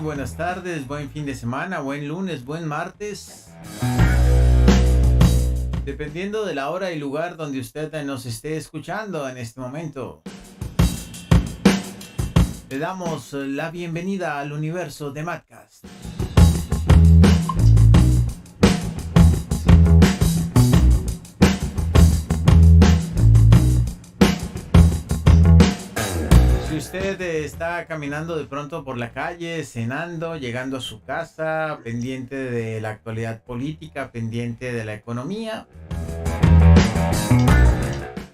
buenas tardes, buen fin de semana, buen lunes, buen martes. Dependiendo de la hora y lugar donde usted nos esté escuchando en este momento. Le damos la bienvenida al universo de Madcast. Si usted está caminando de pronto por la calle, cenando, llegando a su casa, pendiente de la actualidad política, pendiente de la economía,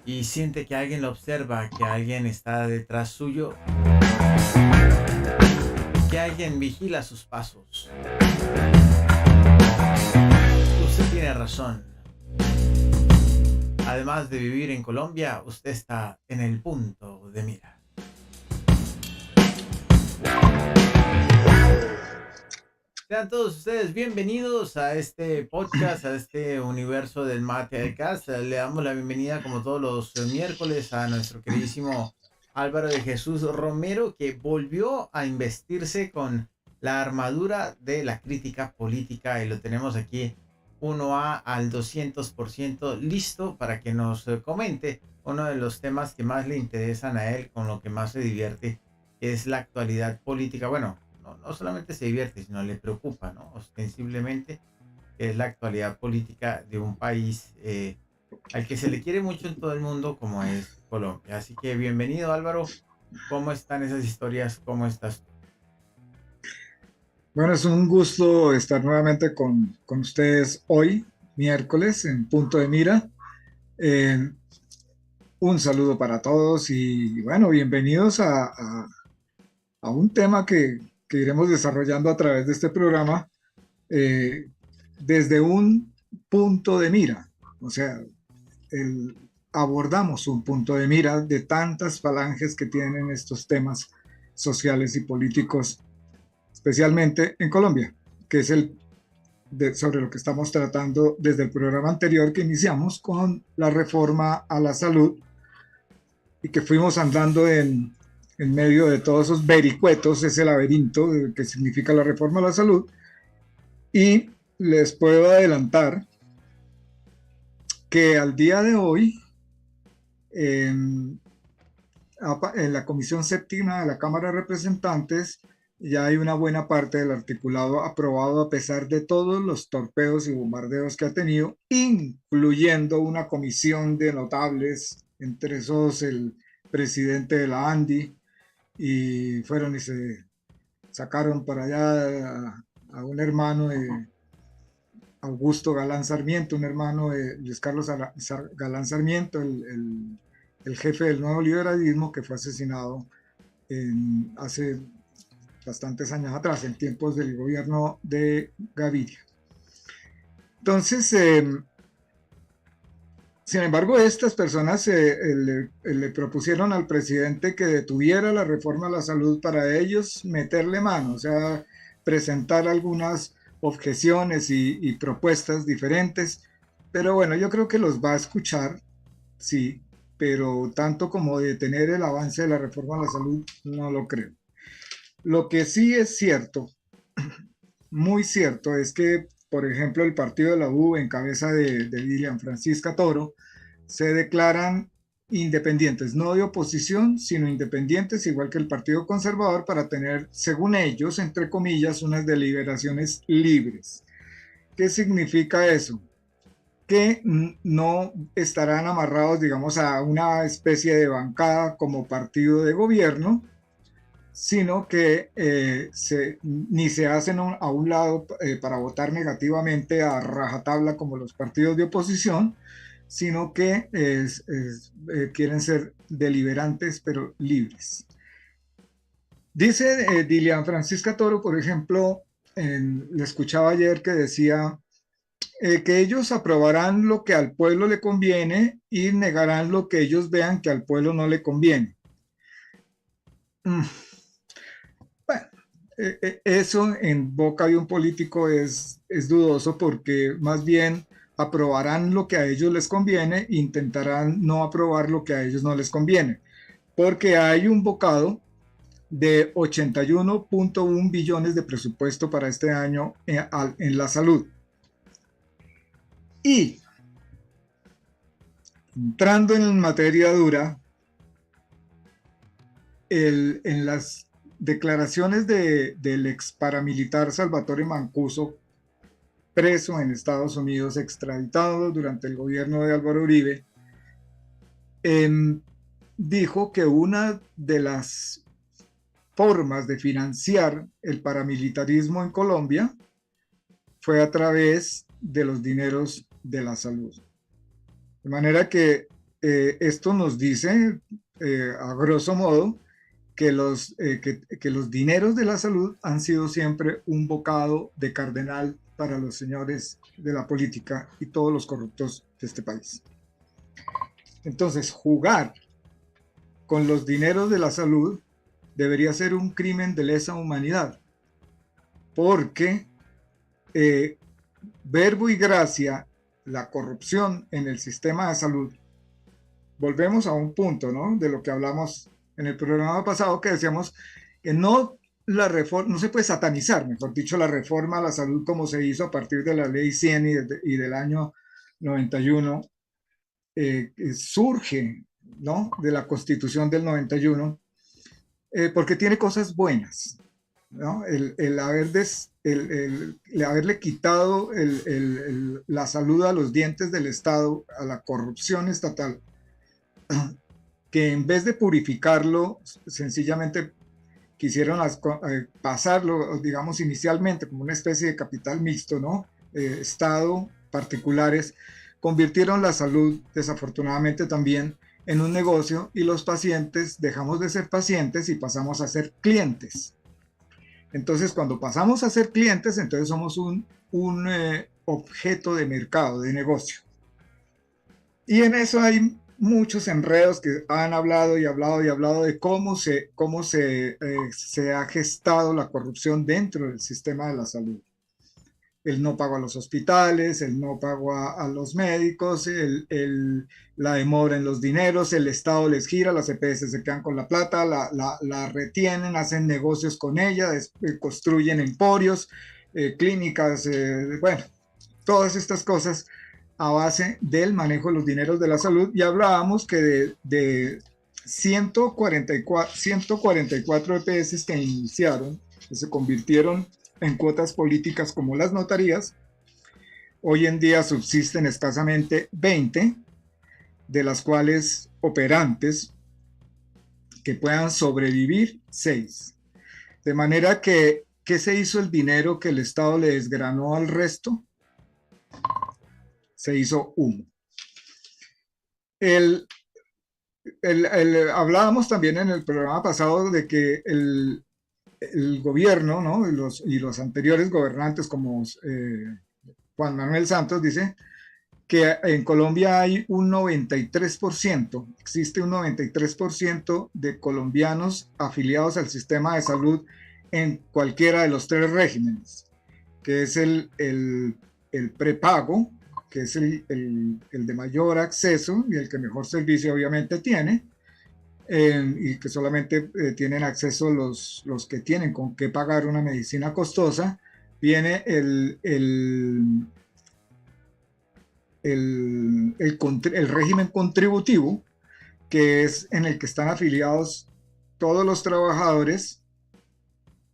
y siente que alguien lo observa, que alguien está detrás suyo, que alguien vigila sus pasos, usted tiene razón. Además de vivir en Colombia, usted está en el punto de mira. Sean todos ustedes bienvenidos a este podcast, a este universo del Madcast. Le damos la bienvenida, como todos los miércoles, a nuestro queridísimo Álvaro de Jesús Romero, que volvió a investirse con la armadura de la crítica política, y lo tenemos aquí 1A al 200% listo para que nos comente uno de los temas que más le interesan a él, con lo que más se divierte, que es la actualidad política. Bueno, no solamente se divierte, sino le preocupa, ¿no? Ostensiblemente, que es la actualidad política de un país al que se le quiere mucho en todo el mundo, como es Colombia. Así que bienvenido, Álvaro. ¿Cómo están esas historias? ¿Cómo estás tú? Bueno, es un gusto estar nuevamente con ustedes hoy, miércoles, en Punto de Mira. Eh, un saludo para todos y bueno, bienvenidos a un tema que iremos desarrollando a través de este programa eh, desde un punto de mira. O sea, abordamos un punto de mira de tantas falanges que tienen estos temas sociales y políticos, especialmente en Colombia, que es sobre lo que estamos tratando desde el programa anterior que iniciamos con la reforma a la salud y que fuimos andando en medio de todos esos vericuetos, ese laberinto que significa la reforma a la salud. Y les puedo adelantar que al día de hoy, en la Comisión Séptima de la Cámara de Representantes, ya hay una buena parte del articulado aprobado a pesar de todos los torpedos y bombardeos que ha tenido, incluyendo una comisión de notables, entre esos el presidente de la ANDI, y fueron y se sacaron para allá a un hermano de Augusto Galán Sarmiento, un hermano de Luis Carlos Galán Sarmiento, el jefe del nuevo liberalismo, que fue asesinado hace bastantes años atrás, en tiempos del gobierno de Gaviria. Entonces, sin embargo, estas personas le propusieron al presidente que detuviera la reforma a la salud para ellos meterle mano, o sea, presentar algunas objeciones y propuestas diferentes. Pero bueno, yo creo que los va a escuchar, sí, pero tanto como detener el avance de la reforma a la salud, no lo creo. Lo que sí es cierto, muy cierto, es que, por ejemplo, el partido de la U, en cabeza de Dilian Francisca Toro, se declaran independientes, no de oposición, sino independientes, igual que el Partido Conservador, para tener, según ellos, entre comillas, unas deliberaciones libres. ¿Qué significa eso? Que no estarán amarrados, digamos, a una especie de bancada como partido de gobierno, sino que ni se hacen a un lado para votar negativamente a rajatabla como los partidos de oposición, sino que quieren ser deliberantes pero libres. Dice Dilian Francisca Toro, por ejemplo, le escuchaba ayer que decía que ellos aprobarán lo que al pueblo le conviene y negarán lo que ellos vean que al pueblo no le conviene. Bueno, eso en boca de un político es dudoso, porque más bien aprobarán lo que a ellos les conviene e intentarán no aprobar lo que a ellos no les conviene, porque hay un bocado de 81.1 billones de presupuesto para este año en la salud. Y entrando en materia dura, en las declaraciones del ex paramilitar Salvatore Mancuso, preso en Estados Unidos, extraditado durante el gobierno de Álvaro Uribe, dijo que una de las formas de financiar el paramilitarismo en Colombia fue a través de los dineros de la salud. De manera que esto nos dice, a grosso modo, que que los dineros de la salud han sido siempre un bocado de cardenal para los señores de la política y todos los corruptos de este país. Entonces, jugar con los dineros de la salud debería ser un crimen de lesa humanidad, porque verbo y gracia, la corrupción en el sistema de salud, volvemos a un punto, ¿no?, de lo que hablamos en el programa pasado, que decíamos que no se puede satanizar, mejor dicho, la reforma a la salud como se hizo a partir de la ley 100 y del año 91, surge, ¿no?, de la Constitución del 91, porque tiene cosas buenas, ¿no? El haberle quitado la salud a los dientes del Estado, a la corrupción estatal, que en vez de purificarlo, sencillamente quisieron pasarlo, digamos, inicialmente como una especie de capital mixto, ¿no? Estado, particulares, convirtieron la salud, desafortunadamente también, en un negocio, y los pacientes dejamos de ser pacientes y pasamos a ser clientes. Entonces, cuando pasamos a ser clientes, entonces somos un objeto de mercado, de negocio. Y en eso hay muchos enredos que han hablado y hablado y hablado de cómo se ha gestado la corrupción dentro del sistema de la salud. El no pago a los hospitales, el no pago a los médicos, la demora en los dineros, el Estado les gira, las EPS se quedan con la plata, la retienen, hacen negocios con ella, construyen emporios, clínicas, bueno, todas estas cosas a base del manejo de los dineros de la salud. Y hablábamos que de 144 EPS que iniciaron, que se convirtieron en cuotas políticas como las notarías, hoy en día subsisten escasamente 20, de las cuales operantes que puedan sobrevivir 6. De manera que, ¿qué se hizo el dinero que el Estado le desgranó al resto? Se hizo humo. Hablábamos también en el programa pasado de que el gobierno, ¿no?, y los anteriores gobernantes como Juan Manuel Santos, dice que en Colombia hay un 93%, existe un 93% de colombianos afiliados al sistema de salud en cualquiera de los 3 regímenes, que es el prepago, que es el de mayor acceso y el que mejor servicio obviamente tiene, y que solamente tienen acceso los que tienen con qué pagar una medicina costosa. Viene el régimen contributivo, que es en el que están afiliados todos los trabajadores,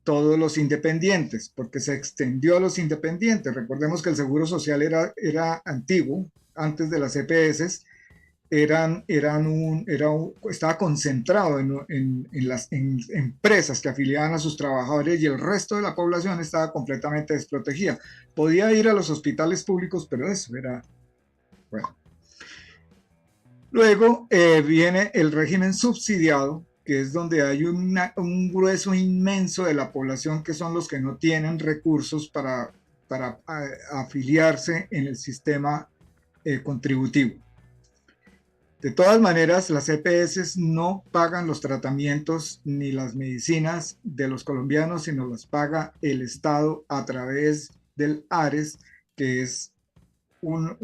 todos los independientes, porque se extendió a los independientes. Recordemos que el Seguro Social era antiguo, antes de las EPS, estaba concentrado en las empresas que afiliaban a sus trabajadores, y el resto de la población estaba completamente desprotegida. Podía ir a los hospitales públicos, pero eso era, bueno. Luego viene el régimen subsidiado, que es donde hay un grueso inmenso de la población que son los que no tienen recursos para afiliarse en el sistema contributivo. De todas maneras, las EPS no pagan los tratamientos ni las medicinas de los colombianos, sino las paga el Estado a través del ARES, que es un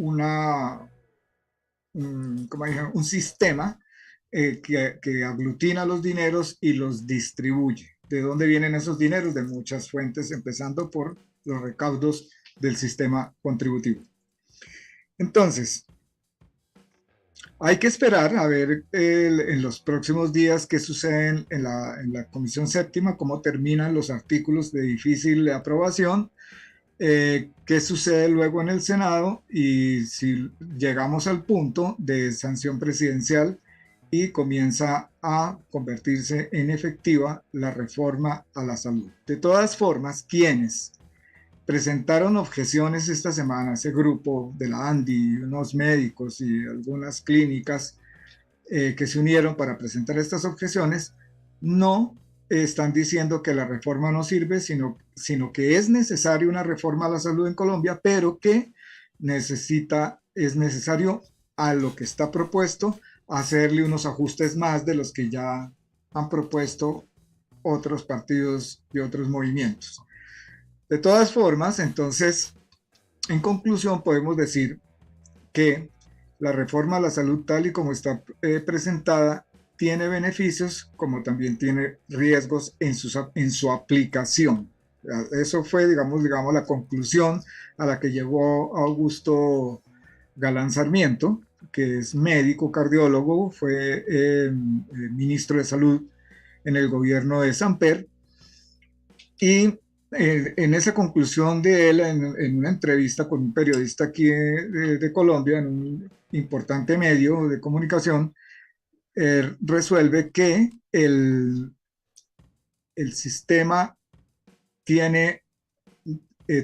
sistema que aglutina los dineros y los distribuye. ¿De dónde vienen esos dineros? De muchas fuentes, empezando por los recaudos del sistema contributivo. Entonces, hay que esperar a ver en los próximos días qué sucede en la Comisión Séptima, cómo terminan los artículos de difícil aprobación, qué sucede luego en el Senado y si llegamos al punto de sanción presidencial y comienza a convertirse en efectiva la reforma a la salud. De todas formas, ¿quiénes presentaron objeciones esta semana? Ese grupo de la ANDI, unos médicos y algunas clínicas que se unieron para presentar estas objeciones, no están diciendo que la reforma no sirve, sino que es necesaria una reforma a la salud en Colombia, pero que es necesario a lo que está propuesto hacerle unos ajustes más de los que ya han propuesto otros partidos y otros movimientos. De todas formas, entonces, en conclusión, podemos decir que la reforma a la salud tal y como está presentada tiene beneficios como también tiene riesgos en su aplicación. Eso fue, digamos, la conclusión a la que llegó Augusto Galán Sarmiento, que es médico cardiólogo, fue ministro de salud en el gobierno de Samper, y en esa conclusión de él, en una entrevista con un periodista aquí de Colombia, en un importante medio de comunicación, resuelve que el sistema tiene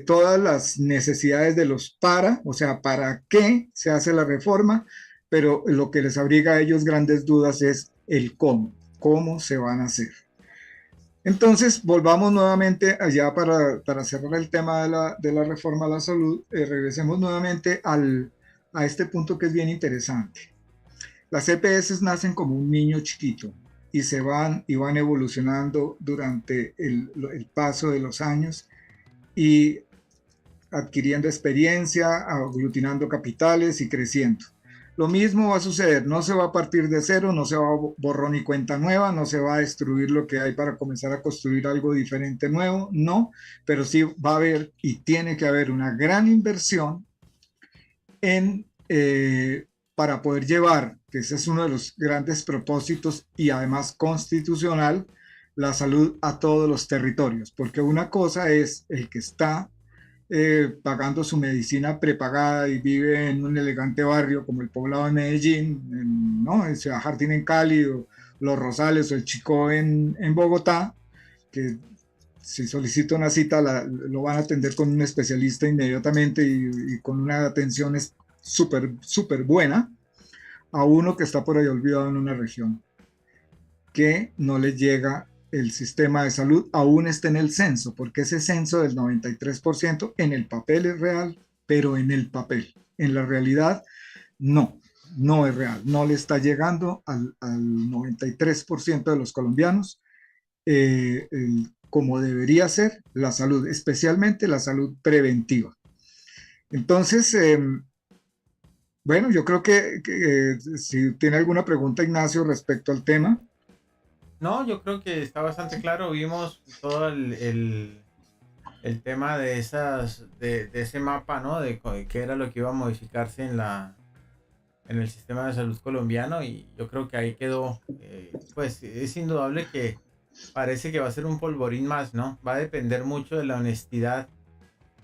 todas las necesidades de los o sea, para qué se hace la reforma, pero lo que les abriga a ellos grandes dudas es el cómo se van a hacer. Entonces, volvamos nuevamente allá para cerrar el tema de la reforma a la salud, regresemos nuevamente a este punto que es bien interesante. Las EPS nacen como un niño chiquito y van evolucionando durante el paso de los años y adquiriendo experiencia, aglutinando capitales y creciendo. Lo mismo va a suceder, no se va a partir de cero, no se va a borrón y cuenta nueva, no se va a destruir lo que hay para comenzar a construir algo diferente nuevo, no, pero sí va a haber y tiene que haber una gran inversión para poder llevar, que ese es uno de los grandes propósitos y además constitucional, la salud a todos los territorios, porque una cosa es el que está pagando su medicina prepagada y vive en un elegante barrio como el Poblado de Medellín, ¿no? El Ciudad Jardín en Cali, o Los Rosales o el Chicó en Bogotá, que si solicita una cita lo van a atender con un especialista inmediatamente y con una atención súper buena, a uno que está por ahí olvidado en una región, que no le llega el sistema de salud, aún está en el censo, porque ese censo del 93% en el papel es real, pero en el papel, en la realidad, no es real, no le está llegando al 93% de los colombianos como debería ser la salud, especialmente la salud preventiva. Entonces, bueno, yo creo que si tiene alguna pregunta, Ignacio, respecto al tema. No, yo creo que está bastante claro. Vimos todo el tema de ese mapa, ¿no? De qué era lo que iba a modificarse en el sistema de salud colombiano, y yo creo que ahí quedó. Pues es indudable que parece que va a ser un polvorín más, ¿no? Va a depender mucho de la honestidad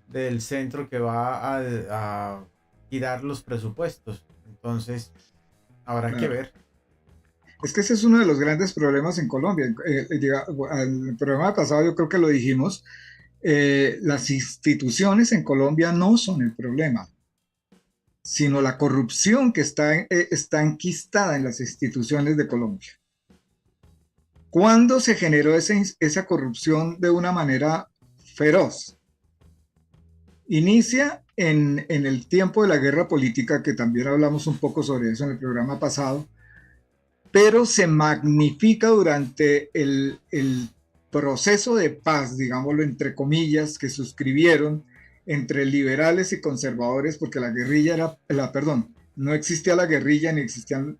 del centro que va a girar los presupuestos. Entonces, habrá que ver. Es que ese es uno de los grandes problemas en Colombia. El programa pasado yo creo que lo dijimos, las instituciones en Colombia no son el problema, sino la corrupción que está enquistada en las instituciones de Colombia. ¿Cuándo se generó esa corrupción de una manera feroz? Inicia en el tiempo de la guerra política, que también hablamos un poco sobre eso en el programa pasado, pero se magnifica durante el proceso de paz, digámoslo entre comillas, que suscribieron entre liberales y conservadores, porque la guerrilla No existía la guerrilla ni existían,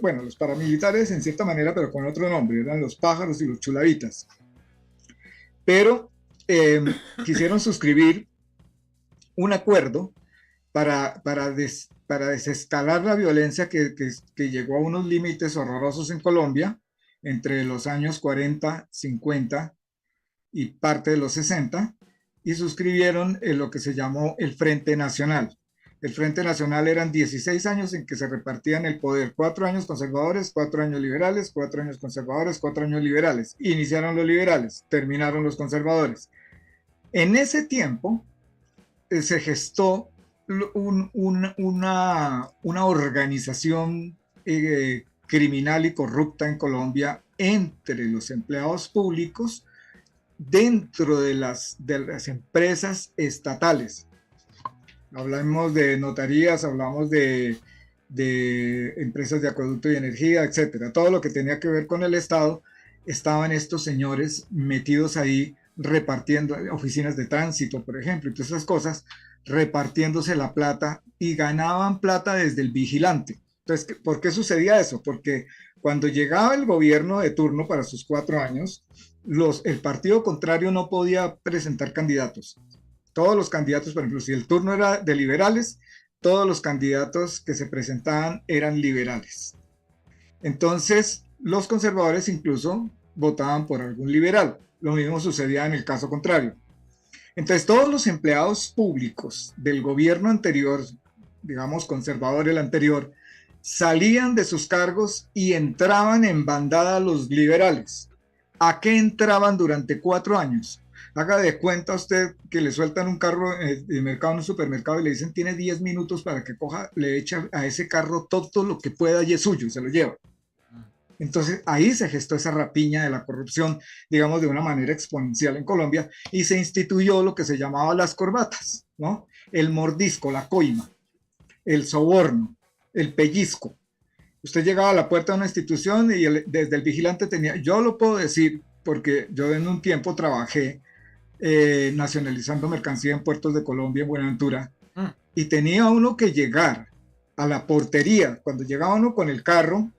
bueno, los paramilitares en cierta manera, pero con otro nombre, eran los pájaros y los chulavitas. Pero quisieron suscribir un acuerdo para desescalar la violencia que llegó a unos límites horrorosos en Colombia entre los años 40, 50 y parte de los 60, y suscribieron lo que se llamó el Frente Nacional. El Frente Nacional eran 16 años en que se repartían el poder, 4 años conservadores, 4 años liberales, 4 años conservadores, 4 años liberales. Iniciaron los liberales, terminaron los conservadores. En ese tiempo se gestó una organización criminal y corrupta en Colombia entre los empleados públicos dentro de las empresas estatales. Hablamos de notarías, hablamos de empresas de acueducto y energía, etcétera. Todo lo que tenía que ver con el Estado, estaban estos señores metidos ahí repartiendo, oficinas de tránsito, por ejemplo, y todas esas cosas, repartiéndose la plata, y ganaban plata desde el vigilante. Entonces, ¿por qué sucedía eso? Porque cuando llegaba el gobierno de turno para sus 4 años, el partido contrario no podía presentar candidatos. Todos los candidatos, por ejemplo, si el turno era de liberales, todos los candidatos que se presentaban eran liberales. Entonces, los conservadores incluso votaban por algún liberal. Lo mismo sucedía en el caso contrario. Entonces, todos los empleados públicos del gobierno anterior, digamos conservador el anterior, salían de sus cargos y entraban en bandada a los liberales. ¿A qué entraban durante 4 años? Haga de cuenta usted que le sueltan un carro de mercado en un supermercado y le dicen tiene 10 minutos para que coja, le echa a ese carro todo lo que pueda y es suyo, se lo lleva. Entonces ahí se gestó esa rapiña de la corrupción, digamos, de una manera exponencial en Colombia, y se instituyó lo que se llamaba las corbatas, ¿no? El mordisco, la coima, el soborno, el pellizco. Usted llegaba a la puerta de una institución y desde el vigilante tenía, yo lo puedo decir porque yo en un tiempo trabajé nacionalizando mercancía en puertos de Colombia, en Buenaventura, y tenía uno que llegar a la portería, cuando llegaba uno con el carro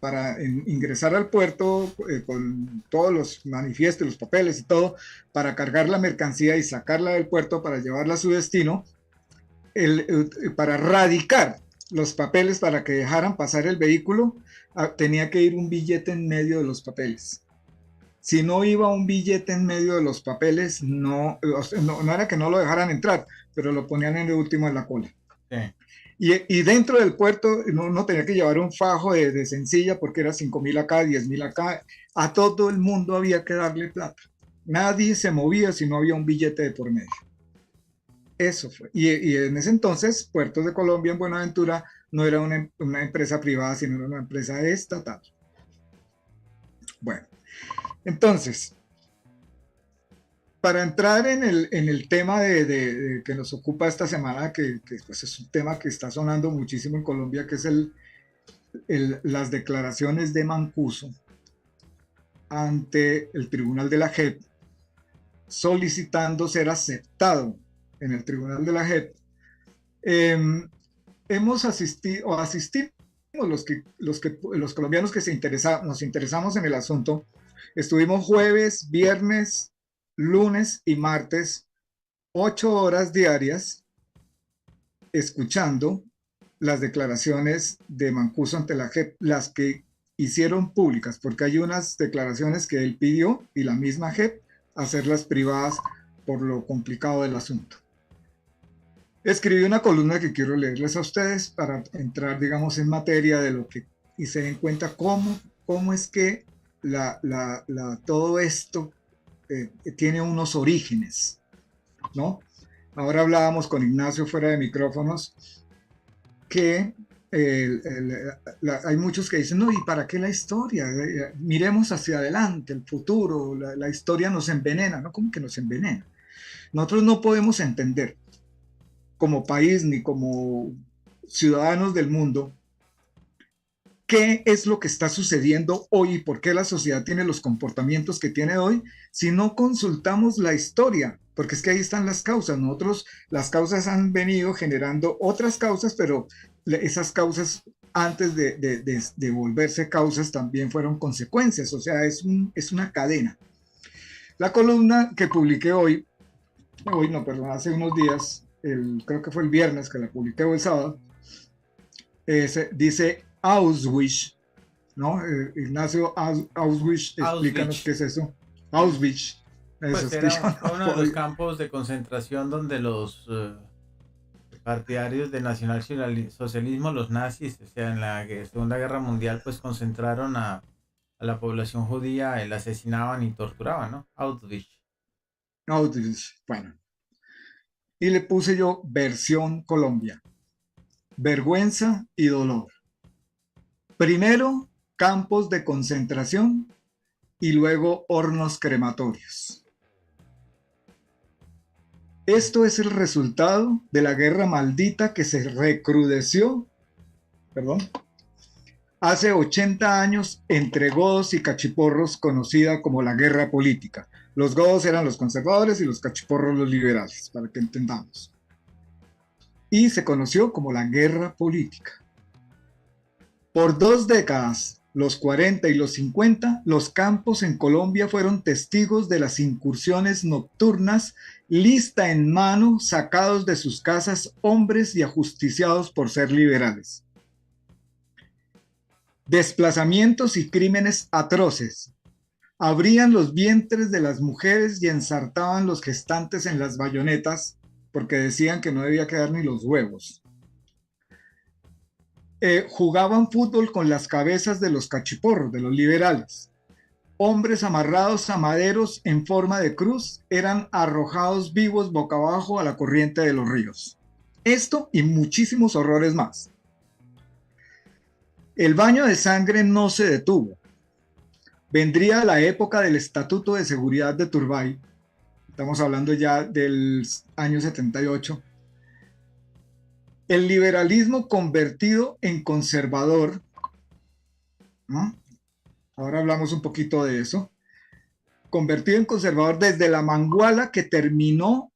para ingresar al puerto con todos los manifiestos, los papeles y todo, para cargar la mercancía y sacarla del puerto para llevarla a su destino, para radicar los papeles para que dejaran pasar el vehículo, tenía que ir un billete en medio de los papeles. Si no iba un billete en medio de los papeles, no era que no lo dejaran entrar, pero lo ponían en el último en la cola. Sí. Y dentro del puerto no tenía que llevar un fajo de sencilla porque era 5.000 acá, 10.000 acá. A todo el mundo había que darle plata. Nadie se movía si no había un billete de por medio. Eso fue. Y en ese entonces, Puertos de Colombia en Buenaventura no era una empresa privada, sino era una empresa estatal. Bueno. Entonces, para entrar en el tema que nos ocupa esta semana, que pues es un tema que está sonando muchísimo en Colombia, que es las declaraciones de Mancuso ante el Tribunal de la JEP, solicitando ser aceptado en el Tribunal de la JEP. Hemos asistimos los colombianos que nos interesamos en el asunto. Estuvimos jueves, viernes, lunes y martes, 8 horas diarias, escuchando las declaraciones de Mancuso ante la JEP, las que hicieron públicas, porque hay unas declaraciones que él pidió y la misma JEP hacerlas privadas por lo complicado del asunto. Escribí una columna que quiero leerles a ustedes para entrar, digamos, en materia de lo que, y se den cuenta cómo es que todo esto tiene unos orígenes, ¿no? Ahora hablábamos con Ignacio fuera de micrófonos que hay muchos que dicen, no, ¿y para qué la historia? Miremos hacia adelante, el futuro, la historia nos envenena, ¿no? ¿Cómo que nos envenena? Nosotros no podemos entender como país ni como ciudadanos del mundo qué es lo que está sucediendo hoy y por qué la sociedad tiene los comportamientos que tiene hoy si no consultamos la historia, porque es que ahí están las causas. Las causas han venido generando otras causas, pero esas causas, antes de volverse causas, también fueron consecuencias, o sea, es una cadena. La columna que publiqué hoy no, perdón, hace unos días, creo que fue el viernes que la publiqué o el sábado, dice Auschwitz, ¿no? Ignacio Auschwitz, explícanos qué Auschwitz. es eso. Auschwitz, eso, Pues explícanos. fue uno de los campos de concentración donde los partidarios de nacionalsocialismo, los nazis, o sea, en la Segunda Guerra Mundial, pues concentraron a la población judía, la asesinaban y torturaban, ¿no? Auschwitz. Auschwitz, bueno. Y le puse yo versión Colombia. Vergüenza y dolor. Primero, campos de concentración y luego hornos crematorios. Esto es el resultado de la guerra maldita que se recrudeció, perdón, hace 80 años entre godos y cachiporros, conocida como la guerra política. Los godos eran los conservadores y los cachiporros los liberales, para que entendamos. Y se conoció como la guerra política. Por 2 décadas, los 40 y los 50, los campos en Colombia fueron testigos de las incursiones nocturnas, lista en mano, sacados de sus casas hombres y ajusticiados por ser liberales. Desplazamientos y crímenes atroces. Abrían los vientres de las mujeres y ensartaban los gestantes en las bayonetas porque decían que no debía quedar ni los huevos. Jugaban fútbol con las cabezas de los cachiporros, de los liberales. Hombres amarrados a maderos en forma de cruz eran arrojados vivos boca abajo a la corriente de los ríos. Esto y muchísimos horrores más. El baño de sangre no se detuvo. Vendría la época del Estatuto de Seguridad de Turbay. Estamos hablando ya del año 78. El liberalismo convertido en conservador, ¿no? Ahora hablamos un poquito de eso. Convertido en conservador desde la manguala que terminó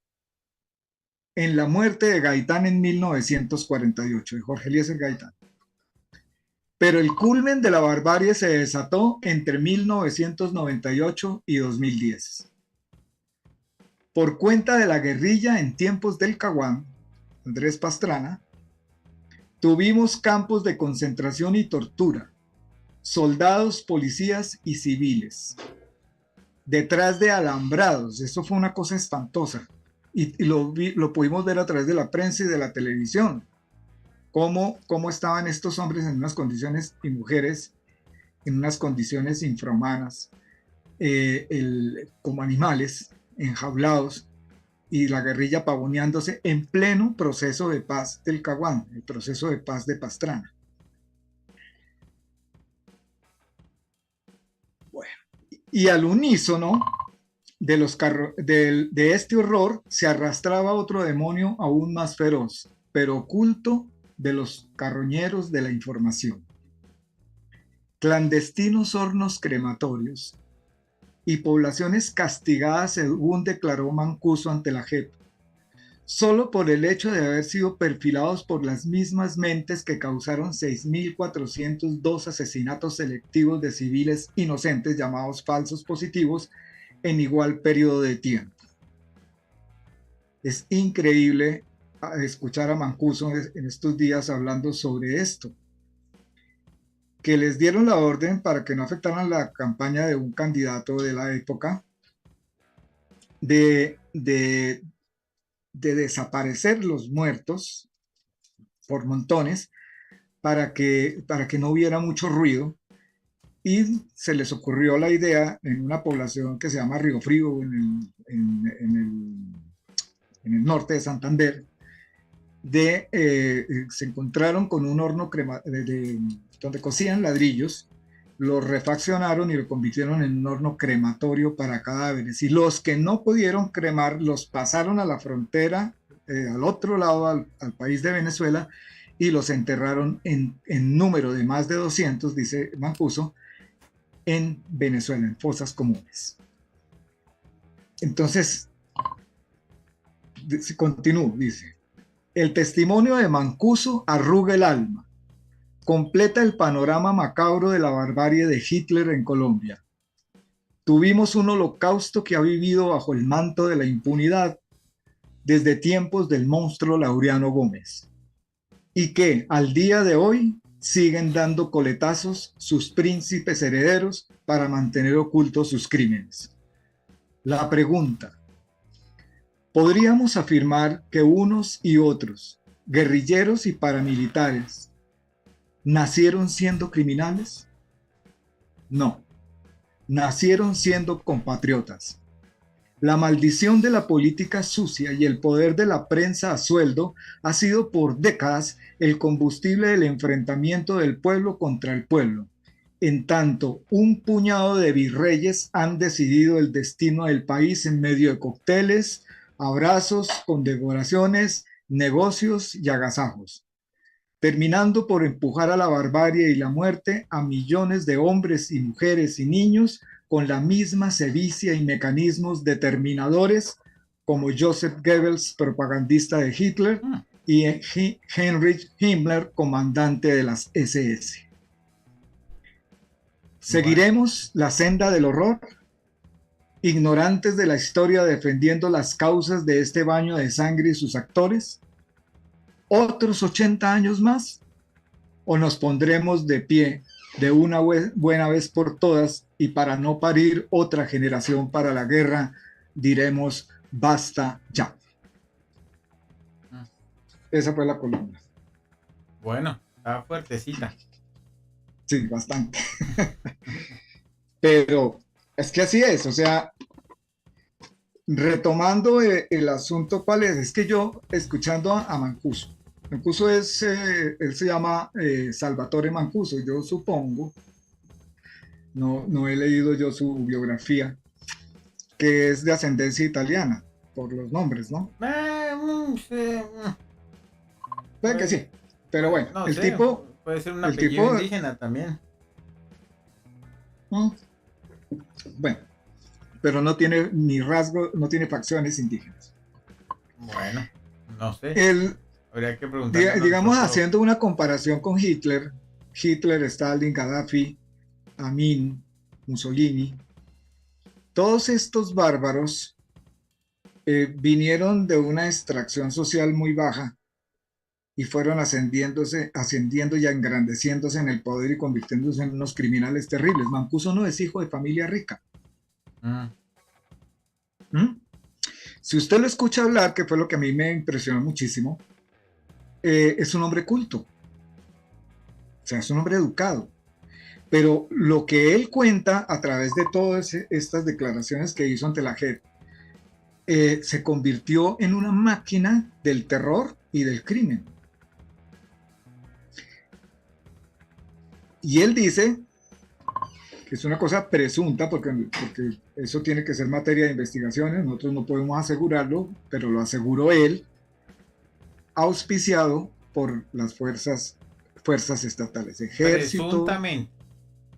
en la muerte de Gaitán en 1948, de Jorge Eliezer Gaitán. Pero el culmen de la barbarie se desató entre 1998 y 2010. Por cuenta de la guerrilla en tiempos del Caguán, Andrés Pastrana, tuvimos campos de concentración y tortura, soldados, policías y civiles, detrás de alambrados. Eso fue una cosa espantosa. Y lo pudimos ver a través de la prensa y de la televisión. Cómo estaban estos hombres en unas condiciones, y mujeres en unas condiciones infrahumanas, como animales, enjaulados, y la guerrilla pavoneándose en pleno proceso de paz del Caguán, el proceso de paz de Pastrana. Bueno, y al unísono de este horror se arrastraba otro demonio aún más feroz, pero oculto, de los carroñeros de la información. Clandestinos hornos crematorios y poblaciones castigadas, según declaró Mancuso ante la JEP, solo por el hecho de haber sido perfilados por las mismas mentes que causaron 6.402 asesinatos selectivos de civiles inocentes llamados falsos positivos en igual periodo de tiempo. Es increíble escuchar a Mancuso en estos días hablando sobre esto, que les dieron la orden para que no afectaran la campaña de un candidato de la época de desaparecer los muertos por montones para que no hubiera mucho ruido, y se les ocurrió la idea en una población que se llama Río Frío en el norte de Santander, se encontraron con un horno donde cocían ladrillos, lo refaccionaron y lo convirtieron en un horno crematorio para cadáveres, y los que no pudieron cremar los pasaron a la frontera, al otro lado, al país de Venezuela, y los enterraron en número de más de 200, dice Mancuso, en Venezuela, en fosas comunes. Entonces, continúo, dice. El testimonio de Mancuso arruga el alma, completa el panorama macabro de la barbarie de Hitler en Colombia. Tuvimos un holocausto que ha vivido bajo el manto de la impunidad desde tiempos del monstruo Laureano Gómez y que al día de hoy siguen dando coletazos sus príncipes herederos para mantener ocultos sus crímenes. La pregunta: ¿podríamos afirmar que unos y otros, guerrilleros y paramilitares, nacieron siendo criminales? No, nacieron siendo compatriotas. La maldición de la política sucia y el poder de la prensa a sueldo ha sido por décadas el combustible del enfrentamiento del pueblo contra el pueblo. En tanto, un puñado de virreyes han decidido el destino del país en medio de cócteles, abrazos, condecoraciones, negocios y agasajos, terminando por empujar a la barbarie y la muerte a millones de hombres y mujeres y niños con la misma sevicia y mecanismos determinadores como Joseph Goebbels, propagandista de Hitler, y Heinrich Himmler, comandante de las SS. ¿Seguiremos la senda del horror, ignorantes de la historia, defendiendo las causas de este baño de sangre y sus actores? ¿Otros 80 años más? ¿O nos pondremos de pie de una buena vez por todas y para no parir otra generación para la guerra, diremos basta ya? Esa fue la columna. Bueno, está fuertecita. Sí, bastante. Pero es que así es, o sea, retomando el asunto, ¿cuál es? Es que yo, escuchando a Mancuso, Mancuso es, él se llama Salvatore Mancuso, yo supongo, no he leído yo su biografía, que es de ascendencia italiana, por los nombres, ¿no? Puede que sí, pero bueno, no el sé, tipo... puede ser un apellido indígena también. Bueno, pero no tiene ni rasgo, no tiene facciones indígenas. Bueno, no sé. Habría que digamos, haciendo una comparación con Hitler, Stalin, Gaddafi, Amin, Mussolini, todos estos bárbaros vinieron de una extracción social muy baja y fueron ascendiendo y engrandeciéndose en el poder y convirtiéndose en unos criminales terribles. Mancuso no es hijo de familia rica. Si usted lo escucha hablar, que fue lo que a mí me impresionó muchísimo, es un hombre culto, o sea, es un hombre educado, pero lo que él cuenta a través de todas estas declaraciones que hizo ante la JEP, se convirtió en una máquina del terror y del crimen. Y él dice que es una cosa presunta, porque eso tiene que ser materia de investigaciones, nosotros no podemos asegurarlo, pero lo aseguró él, auspiciado por las fuerzas estatales, ejército,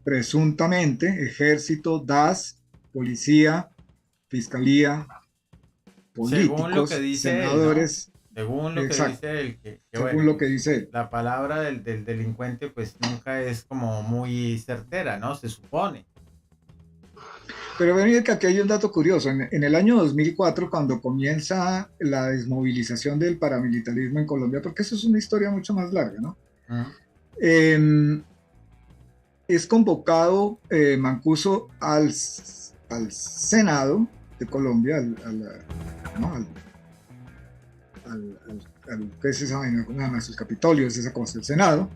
presuntamente, ejército, DAS, policía, fiscalía, políticos, según lo que dice senadores. Él, ¿no? Según lo que dice él, según bueno, lo que dice él. La palabra del delincuente pues nunca es como muy certera, ¿no? Se supone. Pero ven que aquí hay un dato curioso. En el año 2004, cuando comienza la desmovilización del paramilitarismo en Colombia, porque eso es una historia mucho más larga, ¿no? Es convocado Mancuso al Senado de Colombia, ¿qué es esa vaina? A sus capitolios, esa cosa, el Senado,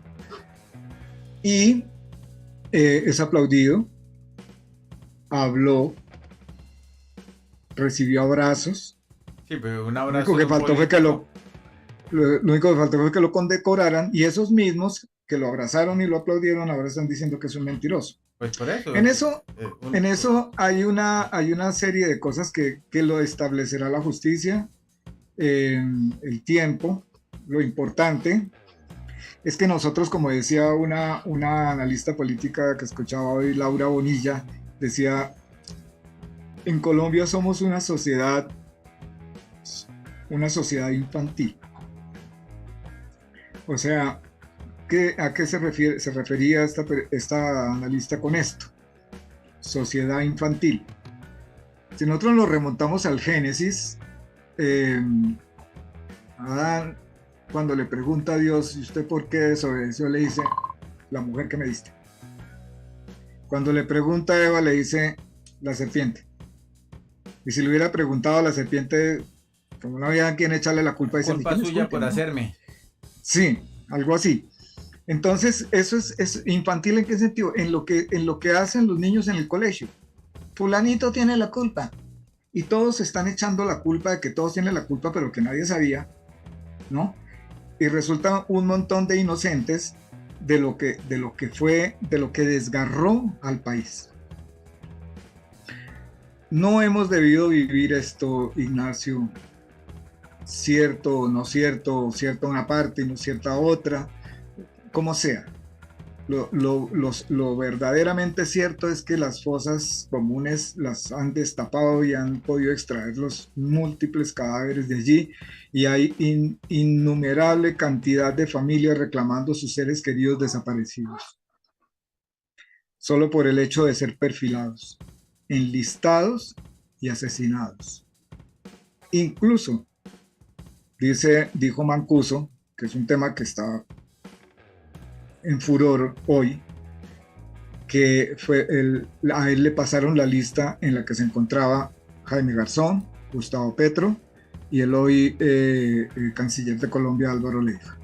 y es aplaudido, habló, recibió abrazos. Sí, pero un abrazo. Lo único que faltó fue que lo condecoraran, y esos mismos que lo abrazaron y lo aplaudieron ahora están diciendo que es un mentiroso. Pues por eso. En eso hay una serie de cosas que lo establecerá la justicia. El tiempo. Lo importante es que nosotros, como decía una analista política que escuchaba hoy, Laura Bonilla, decía: en Colombia somos una sociedad infantil. O sea, ¿a qué se refería esta analista con esto? Sociedad infantil. Si nosotros nos remontamos al Génesis, eh, Adán, cuando le pregunta a Dios, ¿y usted por qué desobedeció? Le dice, la mujer que me diste. Cuando le pregunta a Eva, le dice, la serpiente. Y si le hubiera preguntado a la serpiente, como no había a quien echarle la culpa, dice, ni Culpa que me suya escupe, por ¿no? hacerme. Sí, algo así. Entonces, eso es infantil en qué sentido? En lo que hacen los niños en el colegio. Fulanito tiene la culpa. Y todos están echando la culpa de que todos tienen la culpa, pero que nadie sabía, ¿no? Y resulta un montón de inocentes de lo que desgarró al país. No hemos debido vivir esto, Ignacio, cierto, no cierto, cierta una parte y no cierta otra, como sea. Lo verdaderamente cierto es que las fosas comunes las han destapado y han podido extraer los múltiples cadáveres de allí y hay innumerable cantidad de familias reclamando sus seres queridos desaparecidos, solo por el hecho de ser perfilados, enlistados y asesinados. Incluso, dijo Mancuso, que es un tema que está en furor hoy, que a él le pasaron la lista en la que se encontraba Jaime Garzón, Gustavo Petro y el hoy el canciller de Colombia, Álvaro Leiva,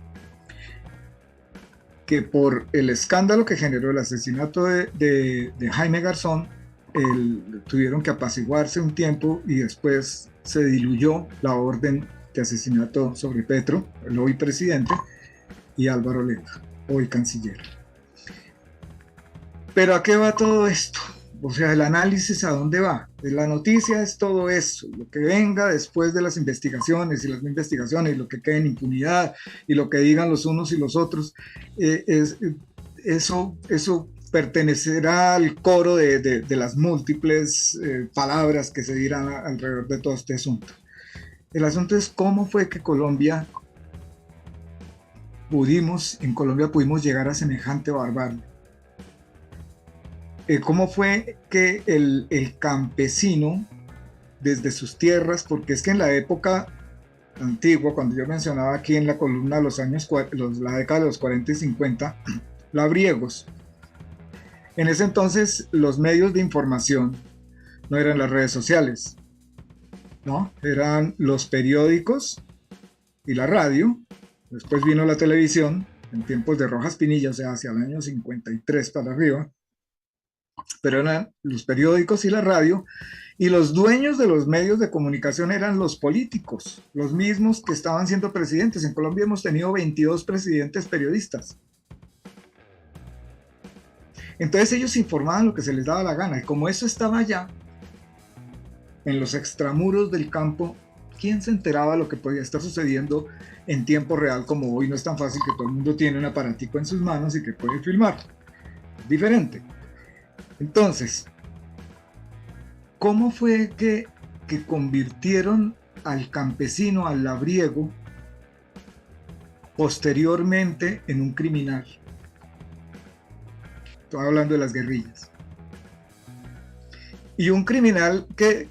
que por el escándalo que generó el asesinato de Jaime Garzón, tuvieron que apaciguarse un tiempo y después se diluyó la orden de asesinato sobre Petro, el hoy presidente, y Álvaro Leiva, hoy canciller. Pero ¿a qué va todo esto? O sea, el análisis ¿a dónde va? La noticia es todo eso, lo que venga después de las investigaciones y las investigaciones, lo que quede en impunidad y lo que digan los unos y los otros, eso pertenecerá al coro de las múltiples palabras que se dirán alrededor de todo este asunto. El asunto es cómo fue que en Colombia pudimos llegar a semejante barbarie. ¿Cómo fue que el campesino, desde sus tierras, porque es que en la época antigua, cuando yo mencionaba aquí en la columna los años, la década de los 40 y 50, labriegos, en ese entonces los medios de información no eran las redes sociales, ¿no? Eran los periódicos y la radio, después vino la televisión, en tiempos de Rojas Pinilla, o sea, hacia el año 53 para arriba, pero eran los periódicos y la radio, y los dueños de los medios de comunicación eran los políticos, los mismos que estaban siendo presidentes. En Colombia hemos tenido 22 presidentes periodistas. Entonces ellos informaban lo que se les daba la gana, y como eso estaba allá, en los extramuros del campo, ¿quién se enteraba de lo que podía estar sucediendo en tiempo real? Como hoy no es tan fácil, que todo el mundo tiene un aparatico en sus manos y que puede filmar. Es diferente. Entonces, ¿cómo fue que convirtieron al campesino, al labriego, posteriormente en un criminal? Estoy hablando de las guerrillas. Y un criminal que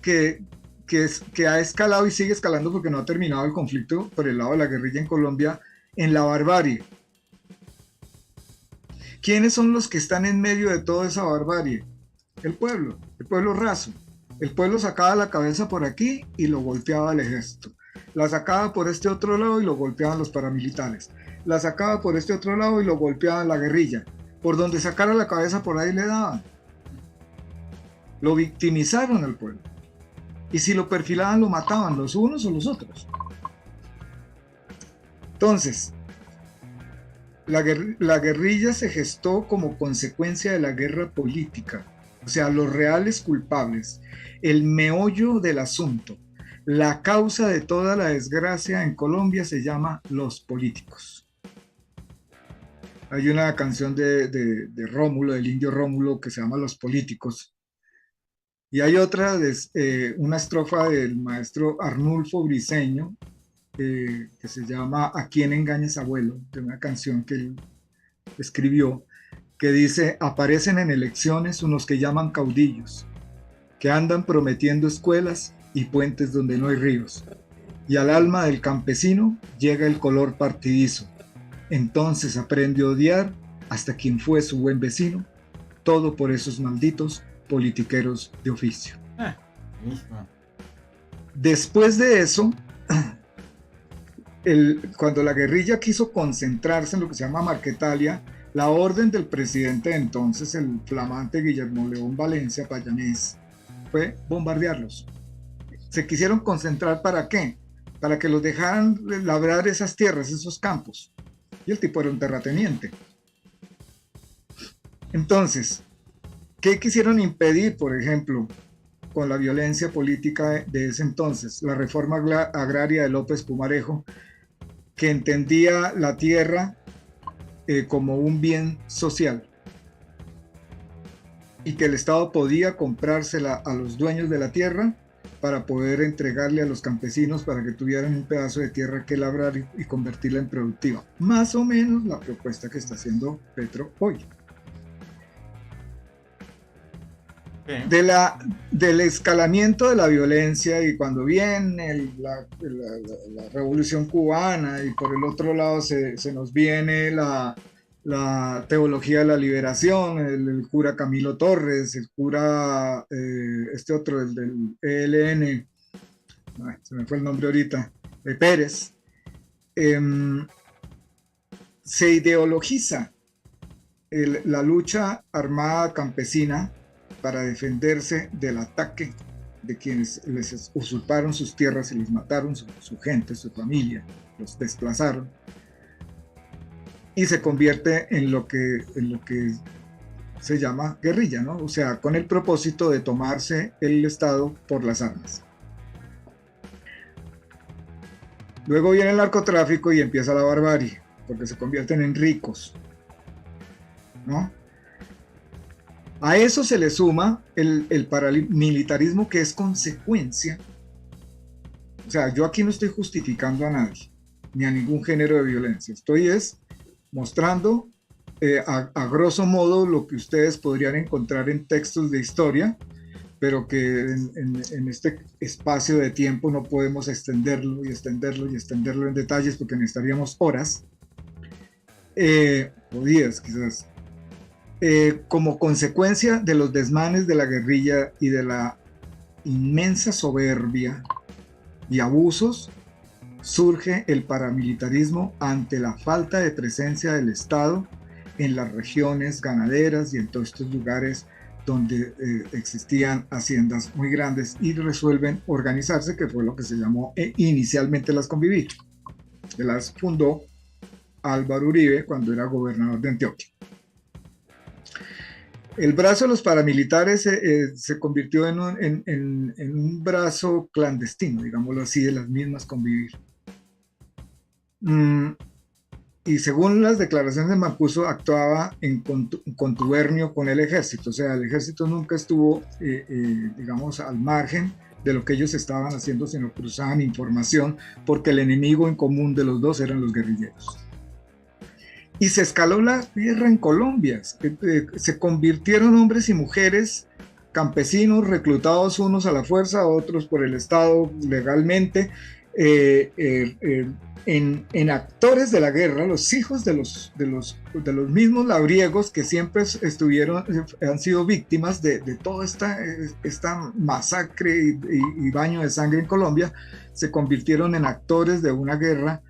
ha escalado y sigue escalando porque no ha terminado el conflicto por el lado de la guerrilla en Colombia, en la barbarie. ¿Quiénes son los que están en medio de toda esa barbarie? El pueblo raso. El pueblo sacaba la cabeza por aquí y lo golpeaba el ejército. La sacaba por este otro lado y lo golpeaban los paramilitares. La sacaba por este otro lado y lo golpeaban la guerrilla. Por donde sacara la cabeza por ahí le daban. Lo victimizaron al pueblo. Y si lo perfilaban, lo mataban los unos o los otros. Entonces, la guerrilla se gestó como consecuencia de la guerra política. O sea, los reales culpables, el meollo del asunto, la causa de toda la desgracia en Colombia se llama los políticos. Hay una canción de Rómulo, del indio Rómulo, que se llama Los Políticos. Y hay otra, una estrofa del maestro Arnulfo Briceño, que se llama ¿A quién engañas, abuelo?, de una canción que él escribió, que dice: aparecen en elecciones unos que llaman caudillos, que andan prometiendo escuelas y puentes donde no hay ríos, y al alma del campesino llega el color partidizo. Entonces aprende a odiar hasta quien fue su buen vecino, todo por esos malditos politiqueros de oficio. Mismo. Después de eso, cuando la guerrilla quiso concentrarse en lo que se llama Marquetalia, la orden del presidente de entonces, el flamante Guillermo León Valencia Payanés, fue bombardearlos. Se quisieron concentrar, ¿para qué? Para que los dejaran labrar esas tierras, esos campos. Y el tipo era un terrateniente. Entonces, ¿qué quisieron impedir, por ejemplo, con la violencia política de ese entonces? La reforma agraria de López Pumarejo, que entendía la tierra como un bien social y que el Estado podía comprársela a los dueños de la tierra para poder entregarle a los campesinos para que tuvieran un pedazo de tierra que labrar y convertirla en productiva. Más o menos la propuesta que está haciendo Petro hoy. Del escalamiento de la violencia, y cuando viene la revolución cubana y por el otro lado se nos viene la teología de la liberación, el cura Camilo Torres, el cura este otro, el del ELN, se me fue el nombre ahorita, de Pérez, se ideologiza la lucha armada campesina para defenderse del ataque de quienes les usurparon sus tierras y les mataron su gente, su familia, los desplazaron, y se convierte en lo que se llama guerrilla, ¿no? O sea, con el propósito de tomarse el Estado por las armas. Luego viene el narcotráfico y empieza la barbarie, porque se convierten en ricos, ¿no? A eso se le suma el paramilitarismo, que es consecuencia. O sea, yo aquí no estoy justificando a nadie, ni a ningún género de violencia. Estoy mostrando a grosso modo lo que ustedes podrían encontrar en textos de historia, pero que en este espacio de tiempo no podemos extenderlo en detalles, porque necesitaríamos horas o días quizás. Como consecuencia de los desmanes de la guerrilla y de la inmensa soberbia y abusos, surge el paramilitarismo ante la falta de presencia del Estado en las regiones ganaderas y en todos estos lugares donde existían haciendas muy grandes, y resuelven organizarse, que fue lo que se llamó inicialmente las Convivir, que las fundó Álvaro Uribe cuando era gobernador de Antioquia. El brazo de los paramilitares se convirtió en un brazo clandestino, digámoslo así, de las mismas Convivir. Y según las declaraciones de Mancuso, actuaba en contubernio con el ejército. O sea, el ejército nunca estuvo, digamos, al margen de lo que ellos estaban haciendo, sino cruzaban información, porque el enemigo en común de los dos eran los guerrilleros. Y se escaló la guerra en Colombia. Se convirtieron hombres y mujeres, campesinos, reclutados unos a la fuerza, otros por el Estado legalmente, en actores de la guerra, los hijos de los mismos labriegos que siempre han sido víctimas de toda esta masacre y baño de sangre en Colombia. Se convirtieron en actores de una guerra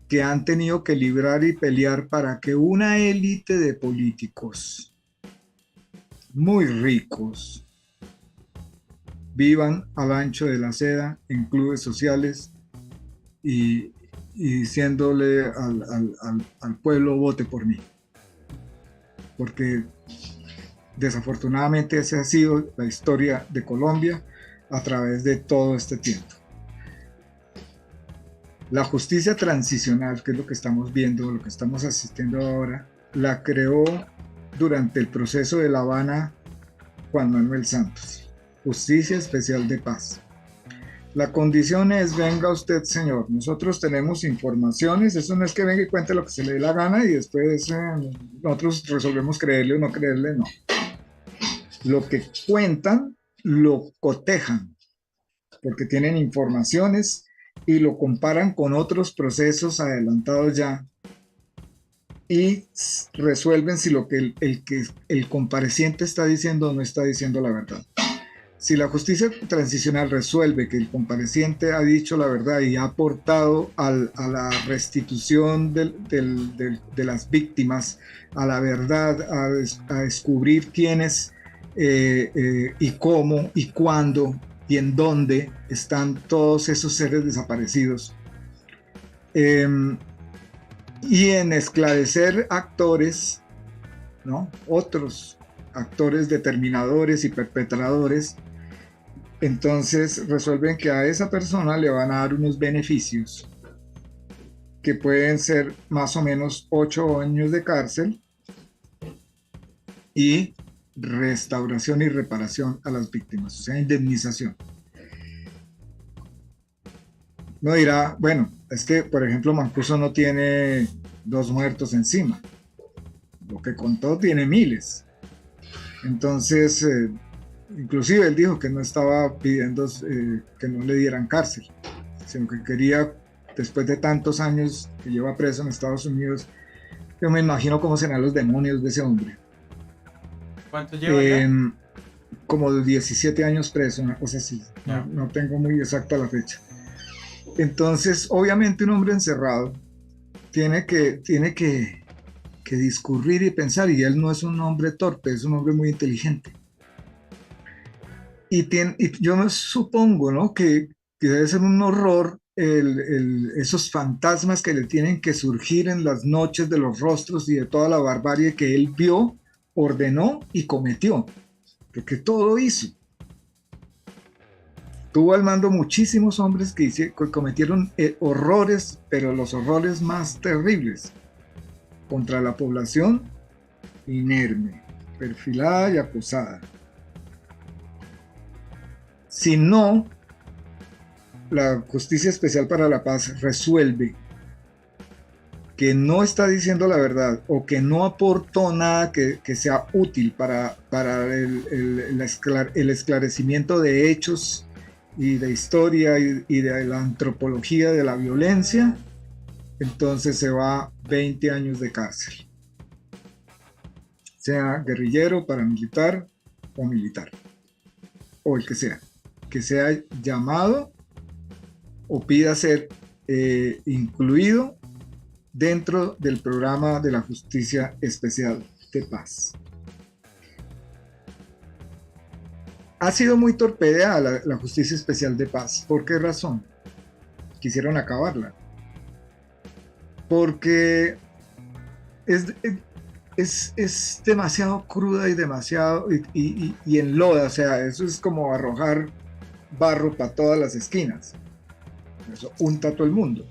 que han tenido que librar y pelear para que una élite de políticos muy ricos vivan al ancho de la seda en clubes sociales y diciéndole al pueblo: vote por mí. Porque desafortunadamente esa ha sido la historia de Colombia a través de todo este tiempo. La justicia transicional, que es lo que estamos viendo, lo que estamos asistiendo ahora, la creó durante el proceso de La Habana Juan Manuel Santos, Justicia Especial de Paz. La condición es, venga usted, señor, nosotros tenemos informaciones, eso no es que venga y cuente lo que se le dé la gana y después nosotros resolvemos creerle o no creerle, no. Lo que cuentan, lo cotejan, porque tienen informaciones y lo comparan con otros procesos adelantados ya y resuelven si lo que el compareciente está diciendo o no está diciendo la verdad. Si la justicia transicional resuelve que el compareciente ha dicho la verdad y ha aportado a la restitución de las víctimas, a la verdad, a descubrir quiénes y cómo y cuándo y en dónde están todos esos seres desaparecidos, y en esclarecer actores, ¿no? Otros actores determinadores y perpetradores, entonces resuelven que a esa persona le van a dar unos beneficios que pueden ser más o menos 8 años de cárcel y restauración y reparación a las víctimas, o sea, indemnización. No dirá, bueno, es que, por ejemplo, Mancuso no tiene 2 muertos encima. Lo que contó tiene miles. Entonces, inclusive él dijo que no estaba pidiendo que no le dieran cárcel, sino que quería, después de tantos años que lleva preso en Estados Unidos, yo me imagino cómo serán los demonios de ese hombre. ¿Cuánto lleva ya? Como de 17 años preso, una cosa así. No tengo muy exacta la fecha. Entonces, obviamente un hombre encerrado tiene que discurrir y pensar, y él no es un hombre torpe, es un hombre muy inteligente. Y yo me supongo, ¿no?, que debe ser un horror esos fantasmas que le tienen que surgir en las noches de los rostros y de toda la barbarie que él vio, ordenó y cometió, porque todo hizo. Tuvo al mando muchísimos hombres que cometieron horrores, pero los horrores más terribles contra la población inerme, perfilada y acusada. Si no, la Justicia Especial para la Paz resuelve que no está diciendo la verdad o que no aportó nada que sea útil para el esclarecimiento de hechos y de historia y de la antropología de la violencia, entonces se va 20 años de cárcel, sea guerrillero, paramilitar o militar, o el que sea llamado o pida ser incluido dentro del programa de la Justicia Especial de Paz. Ha sido muy torpedeada la Justicia Especial de Paz. ¿Por qué razón? Quisieron acabarla. Porque es demasiado cruda y demasiado y enloda, o sea, eso es como arrojar barro para todas las esquinas. Eso unta a todo el mundo.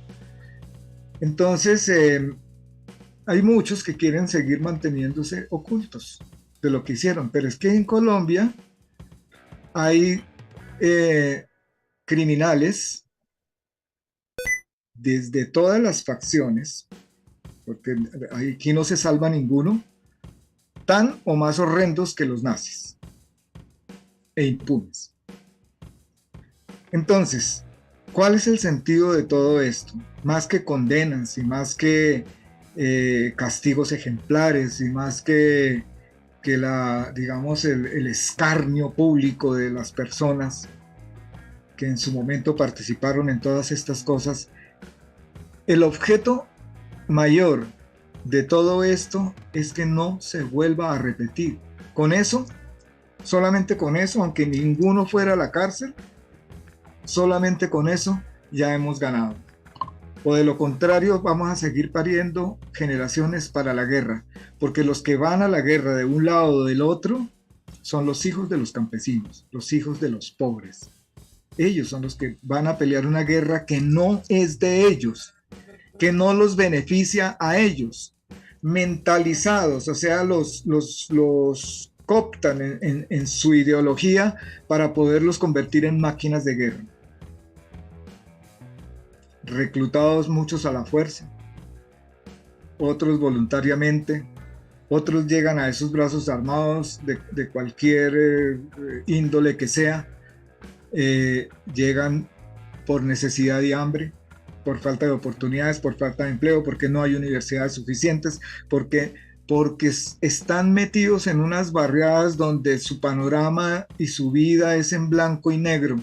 Entonces, hay muchos que quieren seguir manteniéndose ocultos de lo que hicieron, pero es que en Colombia hay criminales desde todas las facciones, porque aquí no se salva ninguno, tan o más horrendos que los nazis e impunes. Entonces, ¿cuál es el sentido de todo esto? Más que condenas y más que castigos ejemplares y más que digamos, el escarnio público de las personas que en su momento participaron en todas estas cosas, el objeto mayor de todo esto es que no se vuelva a repetir. Con eso, solamente con eso, aunque ninguno fuera a la cárcel, solamente con eso ya hemos ganado. O de lo contrario, vamos a seguir pariendo generaciones para la guerra, porque los que van a la guerra de un lado o del otro son los hijos de los campesinos, los hijos de los pobres. Ellos son los que van a pelear una guerra que no es de ellos, que no los beneficia a ellos, mentalizados, o sea, los cooptan en su ideología para poderlos convertir en máquinas de guerra. reclutados muchos a la fuerza, otros voluntariamente, otros llegan a esos brazos armados de cualquier índole que sea, llegan por necesidad y hambre, por falta de oportunidades, por falta de empleo, porque no hay universidades suficientes, porque están metidos en unas barriadas donde su panorama y su vida es en blanco y negro,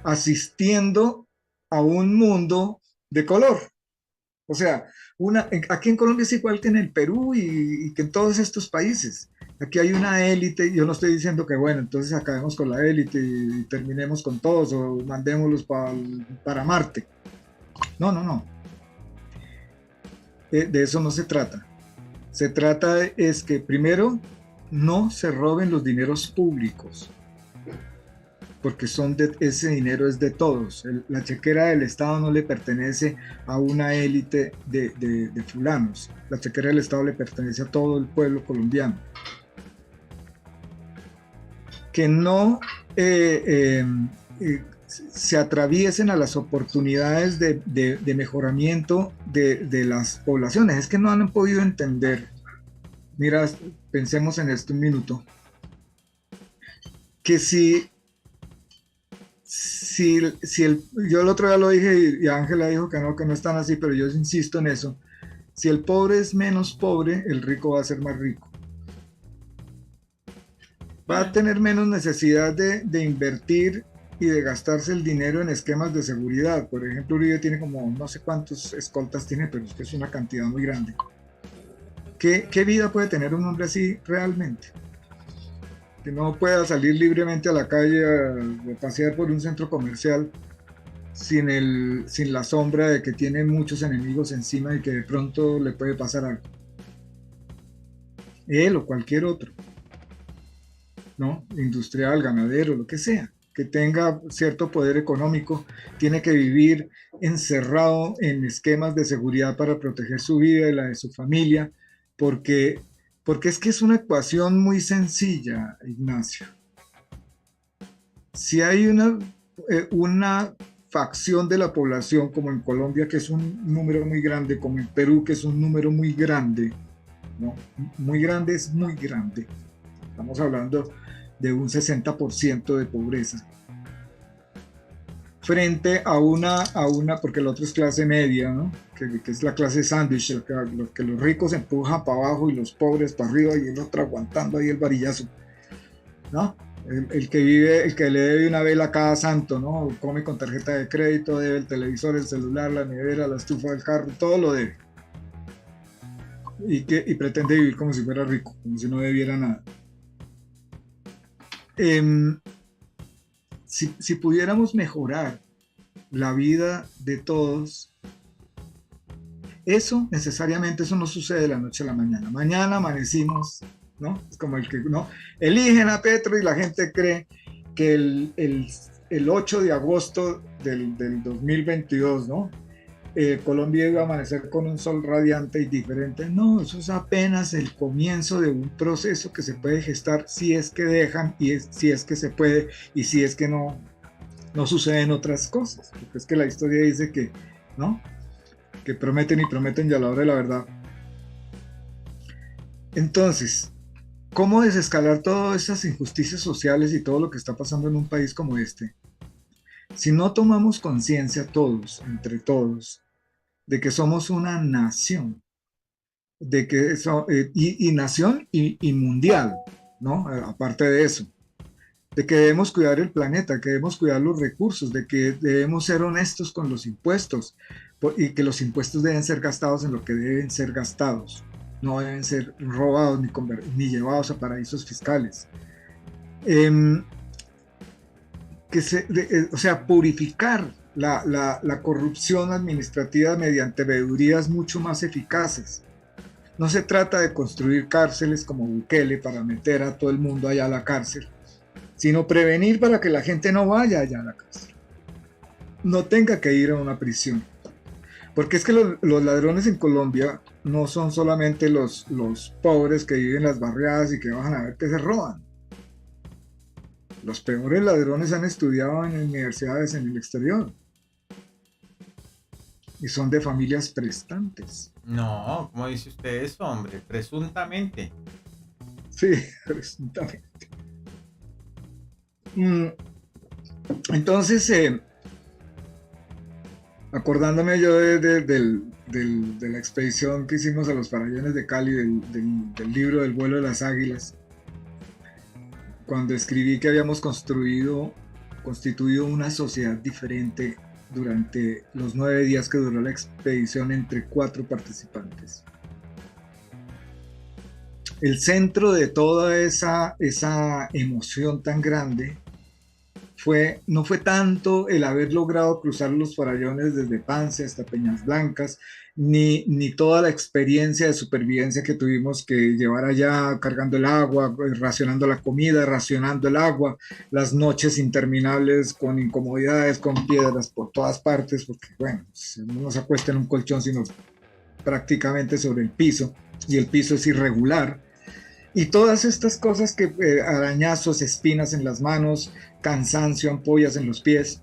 asistiendo a un mundo de color. O sea, aquí en Colombia es igual que en el Perú y que en todos estos países. Aquí hay una élite, yo no estoy diciendo que bueno, entonces acabemos con la élite y terminemos con todos o mandémoslos para Marte. No, no, no. De eso no se trata. Se trata es que primero no se roben los dineros públicos, porque ese dinero es de todos. La chequera del Estado no le pertenece a una élite de fulanos. La chequera del Estado le pertenece a todo el pueblo colombiano. Que no se atraviesen a las oportunidades de mejoramiento de las poblaciones. Es que no han podido entender. Mira, pensemos en esto un minuto. Que yo el otro día lo dije y Ángela dijo que no están así, pero yo insisto en eso. Si el pobre es menos pobre, el rico va a ser más rico. Va a tener menos necesidad de invertir y de gastarse el dinero en esquemas de seguridad. Por ejemplo, Uribe tiene como no sé cuántos escoltas tiene, pero es que es una cantidad muy grande. ¿Qué vida puede tener un hombre así realmente? Que no pueda salir libremente a la calle a pasear por un centro comercial sin la sombra de que tiene muchos enemigos encima y que de pronto le puede pasar algo. Él o cualquier otro, ¿no? Industrial, ganadero, lo que sea, que tenga cierto poder económico, tiene que vivir encerrado en esquemas de seguridad para proteger su vida y la de su familia, porque es que es una ecuación muy sencilla, Ignacio. Si hay una facción de la población como en Colombia, que es un número muy grande, como en Perú, que es un número muy grande, ¿no? Muy grande es muy grande. Estamos hablando de un 60% de pobreza. Frente a una, porque el otro es clase media, ¿no? Que es la clase sándwich, que los ricos empujan para abajo y los pobres para arriba y el otro aguantando ahí el varillazo, ¿no? El que le debe una vela a cada santo, ¿no? Come con tarjeta de crédito, debe el televisor, el celular, la nevera, la estufa del carro, todo lo debe. Y pretende vivir como si fuera rico, como si no debiera nada. Si pudiéramos mejorar la vida de todos, eso no sucede de la noche a la mañana. Mañana amanecimos, ¿no? Es como el que, ¿no? Eligen a Petro y la gente cree que el 8 de agosto del 2022, ¿no? Colombia iba a amanecer con un sol radiante y diferente. No, eso es apenas el comienzo de un proceso que se puede gestar si es que dejan y si es que se puede y si es que no suceden otras cosas. Porque es que la historia dice que, ¿no? Que prometen y prometen y a la hora de la verdad. Entonces, ¿cómo desescalar todas esas injusticias sociales y todo lo que está pasando en un país como este? Si no tomamos conciencia todos, entre todos, de que somos una nación, de que y nación y mundial, ¿no? Aparte de eso, de que debemos cuidar el planeta, que debemos cuidar los recursos, de que debemos ser honestos con los impuestos y que los impuestos deben ser gastados en lo que deben ser gastados, no deben ser robados ni llevados a paraísos fiscales. O sea, purificar la corrupción administrativa mediante veedurías mucho más eficaces. No se trata de construir cárceles como Bukele para meter a todo el mundo allá a la cárcel, sino prevenir para que la gente no vaya allá a la cárcel, no tenga que ir a una prisión. Porque es que los ladrones en Colombia no son solamente los pobres que viven en las barriadas y que bajan a ver qué se roban. Los peores ladrones han estudiado en universidades en el exterior. y son de familias prestantes. No, ¿cómo dice usted eso, hombre? Presuntamente. Sí, presuntamente. Entonces, acordándome yo de la expedición que hicimos a los Farallones de Cali, del libro del vuelo de las águilas, cuando escribí que habíamos constituido una sociedad diferente durante los 9 días que duró la expedición entre 4 participantes. El centro de toda esa emoción tan grande no fue tanto el haber logrado cruzar los farallones desde Pance hasta Peñas Blancas, ni toda la experiencia de supervivencia que tuvimos que llevar allá, cargando el agua, racionando la comida, racionando el agua, las noches interminables con incomodidades, con piedras por todas partes, porque bueno, no se acuesta en un colchón, sino prácticamente sobre el piso, y el piso es irregular. Y todas estas cosas que arañazos, espinas en las manos, cansancio, ampollas en los pies,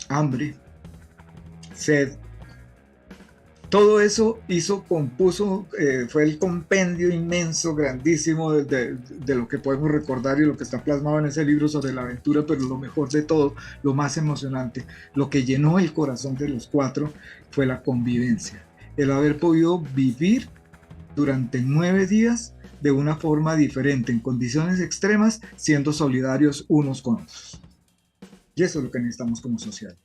hambre, sed, todo eso compuso, fue el compendio inmenso, grandísimo de lo que podemos recordar y lo que está plasmado en ese libro sobre la aventura, pero lo mejor de todo, lo más emocionante, lo que llenó el corazón de los 4 fue la convivencia, el haber podido vivir durante 9 días de una forma diferente, en condiciones extremas, siendo solidarios unos con otros. Y eso es lo que necesitamos como sociedad.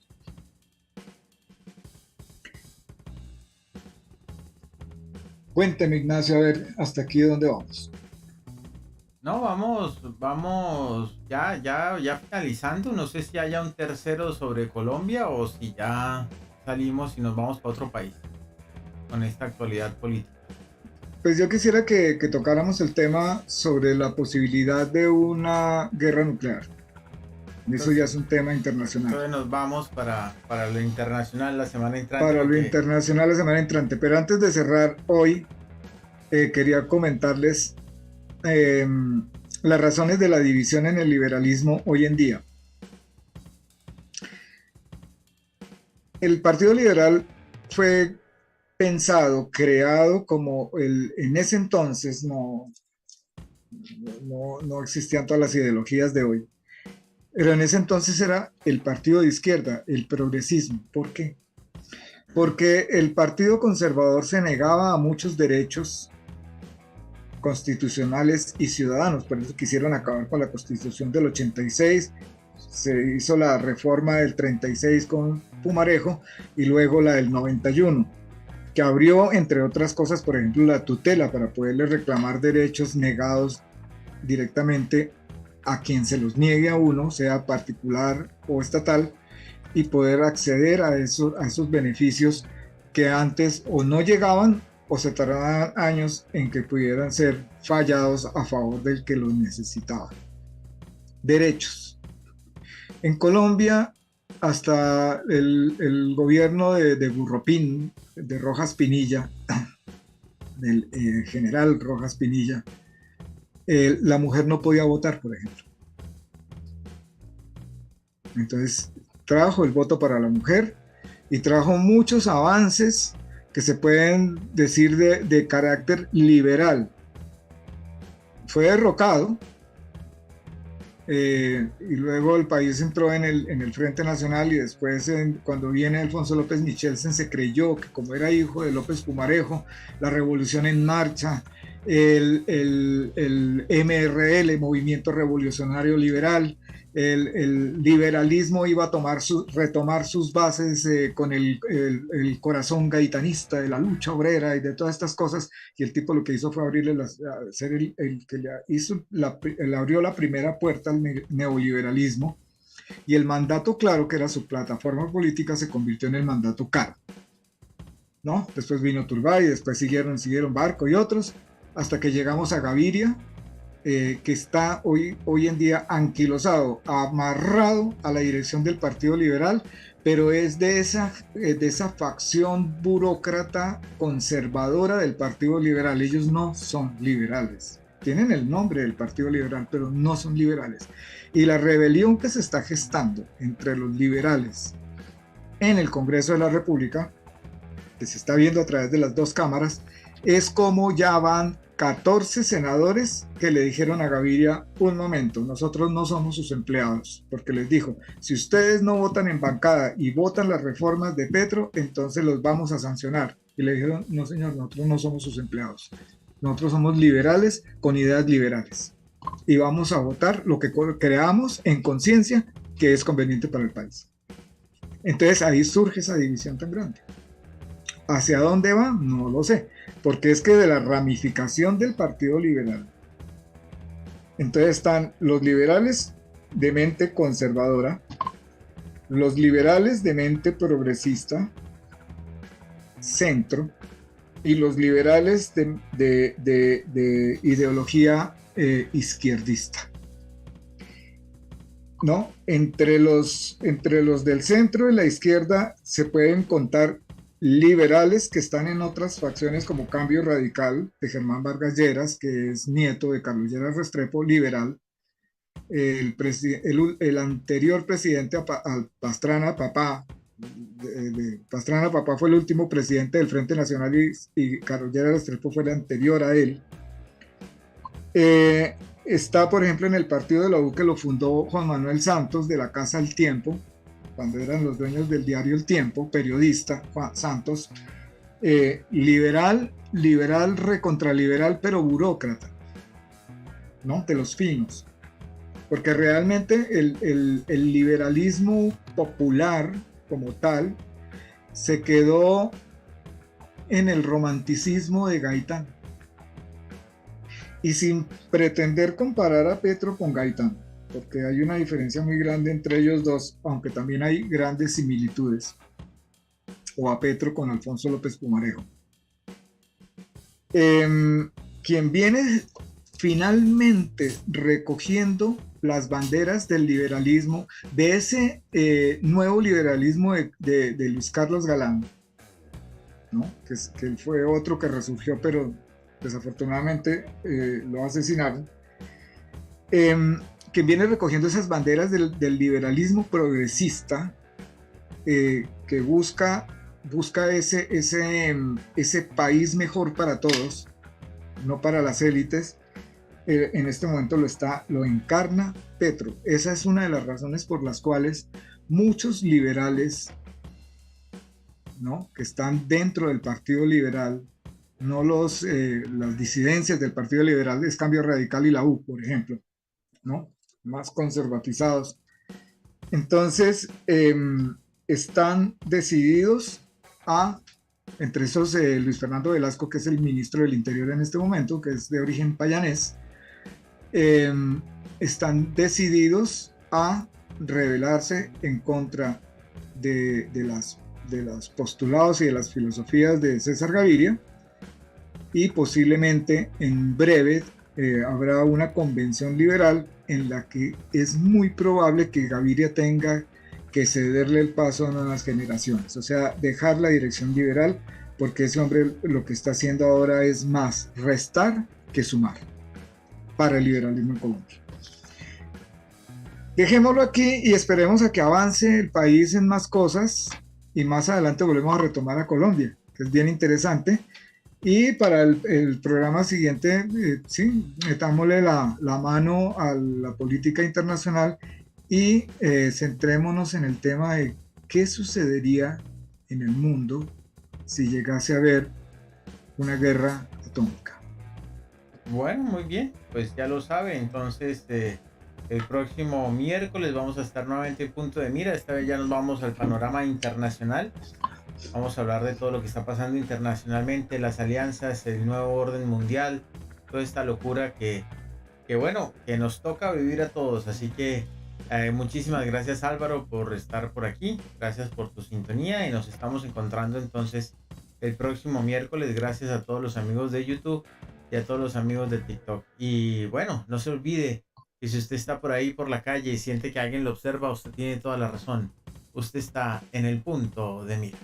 Cuénteme, Ignacio, a ver, hasta aquí dónde vamos. No, vamos, ya finalizando. No sé si haya un tercero sobre Colombia o si ya salimos y nos vamos para otro país con esta actualidad política. Pues yo quisiera que tocáramos el tema sobre la posibilidad de una guerra nuclear. Eso ya es un tema internacional. Entonces nos vamos para lo internacional la semana entrante. Para lo internacional la semana entrante. Pero antes de cerrar hoy, quería comentarles las razones de la división en el liberalismo hoy en día. El Partido Liberal fue pensado, creado como en ese entonces no existían todas las ideologías de hoy, pero en ese entonces era el partido de izquierda, el progresismo. ¿Por qué? Porque el partido conservador se negaba a muchos derechos constitucionales y ciudadanos, por eso quisieron acabar con la Constitución del 86, se hizo la reforma del 36 con Pumarejo y luego la del 91, que abrió, entre otras cosas, por ejemplo, la tutela para poderle reclamar derechos negados directamente a quien se los niegue a uno, sea particular o estatal, y poder acceder a esos beneficios que antes o no llegaban o se tardaban años en que pudieran ser fallados a favor del que los necesitaba. Derechos. En Colombia, hasta el gobierno de Gurropín, de Rojas Pinilla, del general Rojas Pinilla, la mujer no podía votar, por ejemplo. Entonces trajo el voto para la mujer y trajo muchos avances que se pueden decir de carácter liberal. Fue derrocado y luego el país entró en el Frente Nacional y después cuando viene Alfonso López Michelsen se creyó que como era hijo de López Pumarejo, la revolución en marcha, el MRL, Movimiento Revolucionario Liberal, el liberalismo iba a retomar sus bases con el corazón gaitanista de la lucha obrera y de todas estas cosas, y el tipo lo que hizo fue abrirle ser el que le abrió la primera puerta al neoliberalismo, y el mandato claro, que era su plataforma política, se convirtió en el mandato caro, ¿no? Después vino Turbay, después siguieron Barco y otros, hasta que llegamos a Gaviria, que está hoy en día anquilosado, amarrado a la dirección del Partido Liberal, pero es de esa facción burócrata conservadora del Partido Liberal. Ellos no son liberales. Tienen el nombre del Partido Liberal, pero no son liberales. Y la rebelión que se está gestando entre los liberales en el Congreso de la República, que se está viendo a través de las dos cámaras, es como ya van 14 senadores que le dijeron a Gaviria: un momento, nosotros no somos sus empleados, porque les dijo: si ustedes no votan en bancada y votan las reformas de Petro, entonces los vamos a sancionar. Y le dijeron: no señor, nosotros no somos sus empleados, nosotros somos liberales con ideas liberales y vamos a votar lo que creamos en conciencia que es conveniente para el país. Entonces ahí surge esa división tan grande. ¿Hacia dónde va? No lo sé, porque es que de la ramificación del Partido Liberal, entonces están los liberales de mente conservadora, los liberales de mente progresista, centro, y los liberales de ideología izquierdista. ¿No? Entre los del centro y la izquierda se pueden contar liberales que están en otras facciones, como Cambio Radical de Germán Vargas Lleras, que es nieto de Carlos Lleras Restrepo, liberal. El anterior presidente Pastrana Papá, Pastrana Papá fue el último presidente del Frente Nacional, y Carlos Lleras Restrepo fue el anterior a él. Está, por ejemplo, en el partido de la U, que lo fundó Juan Manuel Santos, de la Casa El Tiempo, cuando eran los dueños del diario El Tiempo, periodista, Juan Santos, liberal, recontraliberal, pero burócrata, ¿no? De los finos. Porque realmente el liberalismo popular como tal se quedó en el romanticismo de Gaitán. Y sin pretender comparar a Petro con Gaitán, porque hay una diferencia muy grande entre ellos dos, aunque también hay grandes similitudes, o a Petro con Alfonso López Pumarejo. Quien viene finalmente recogiendo las banderas del liberalismo, de ese nuevo liberalismo de Luis Carlos Galán, ¿no? que él fue otro que resurgió, pero desafortunadamente lo asesinaron, que viene recogiendo esas banderas del liberalismo progresista, que busca ese país mejor para todos, no para las élites. En este momento lo encarna Petro. Esa es una de las razones por las cuales muchos liberales, ¿no?, que están dentro del Partido Liberal, no las disidencias del Partido Liberal, es Cambio Radical y la U, por ejemplo, ¿no?, más conservatizados. Entonces, están decididos entre esos Luis Fernando Velasco, que es el ministro del Interior en este momento, que es de origen payanés, están decididos a rebelarse en contra de los postulados y de las filosofías de César Gaviria, y posiblemente en breve habrá una convención liberal en la que es muy probable que Gaviria tenga que cederle el paso a nuevas generaciones, o sea, dejar la dirección liberal, porque ese hombre lo que está haciendo ahora es más restar que sumar para el liberalismo en Colombia. Dejémoslo aquí y esperemos a que avance el país en más cosas, y más adelante volvemos a retomar a Colombia, que es bien interesante. Y para el programa siguiente, sí, metámosle la mano a la política internacional y centrémonos en el tema de qué sucedería en el mundo si llegase a haber una guerra atómica. Bueno, muy bien, pues ya lo sabe. Entonces, el próximo miércoles vamos a estar nuevamente en Punto de Mira. Esta vez ya nos vamos al panorama internacional. Vamos a hablar de todo lo que está pasando internacionalmente, las alianzas, el nuevo orden mundial, toda esta locura que bueno, que nos toca vivir a todos. Así que muchísimas gracias, Álvaro, por estar por aquí. Gracias por tu sintonía y nos estamos encontrando entonces el próximo miércoles. Gracias a todos los amigos de YouTube y a todos los amigos de TikTok. Y bueno, no se olvide que si usted está por ahí por la calle y siente que alguien lo observa, usted tiene toda la razón. Usted está en el punto de mira.